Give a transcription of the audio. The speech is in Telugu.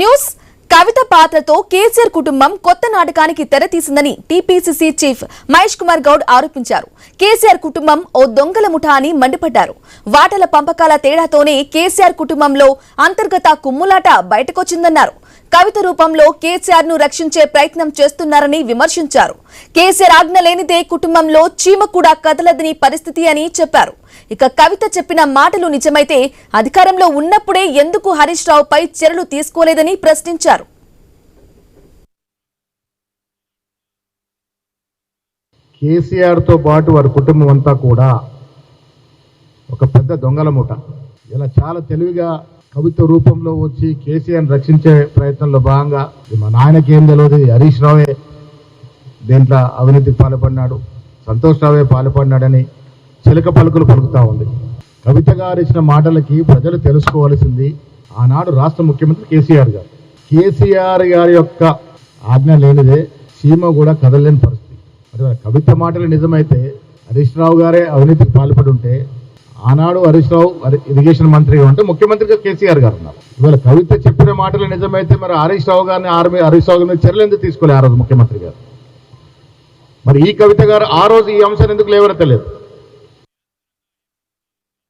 న్యూస్ కవిత పాత్రతో కేసీఆర్ కుటుంబం కొత్త నాటకానికి తెరతీసిందని టీపీసీసీ చీఫ్ మహేష్ కుమార్ గౌడ్ ఆరోపించారు. కేసీఆర్ కుటుంబం ఓ దొంగల ముఠా అని మండిపడ్డారు. వాటల పంపకాల తేడాతోనే కేసీఆర్ కుటుంబంలో అంతర్గత కుమ్ములాట బయటకొచ్చిందన్నారు. కవిత రూపంలో కేసీఆర్ ను రక్షించే ప్రయత్నం చేస్తున్నారని విమర్శించారు. కేసీఆర్ ఆజ్ఞ లేనిదే కుటుంబంలో చీమ కూడా కదలదని పరిస్థితి అని చెప్పారు. ఇక కవిత చెప్పిన మాటలు నిజమైతే అధికారంలో ఉన్నప్పుడే ఎందుకు హరీష్ రావుపై చర్యలు తీసుకోలేదని ప్రశ్నించారు. కేసీఆర్ తో పాటు వారి కుటుంబం అంతా కూడా ఒక పెద్ద దొంగల ముఠ. ఇలా చాలా తెలివిగా కవిత రూపంలో వచ్చి కేసీఆర్ రక్షించే ప్రయత్నంలో భాగంగా మా నాయనకి ఏం తెలియదు, హరీష్ రావే దేంట్లో అవినీతికి పాల్పడినాడు, సంతోష్ రావే పాల్పడినాడని చిలక పలుకులు పలుకుతా ఉంది. కవిత గారు ఇచ్చిన మాటలకి ప్రజలు తెలుసుకోవాల్సింది ఆనాడు రాష్ట్ర ముఖ్యమంత్రి కేసీఆర్ గారు. కేసీఆర్ గారి యొక్క ఆజ్ఞ లేనిదే చీమ కూడా కదలలేని పరిస్థితి. మరి కవిత మాటలు నిజమైతే హరీష్ రావు గారే అవినీతికి పాల్పడి ఉంటే ఆనాడు హరీష్ రావు ఇరిగేషన్ మంత్రిగా ఉంటే ముఖ్యమంత్రిగా కేసీఆర్ గారు ఉన్నారు. ఇవాళ కవిత చెప్పిన మాటలు నిజమైతే మరి హరీష్ రావు గారిని హరీష్ రావు గారిని చర్యలు ఎందుకు తీసుకోలే ఆ రోజు ముఖ్యమంత్రి గారు? మరి ఈ కవిత గారు ఆ రోజు ఈ అంశాన్ని ఎందుకు లేవనెత్తలేదు?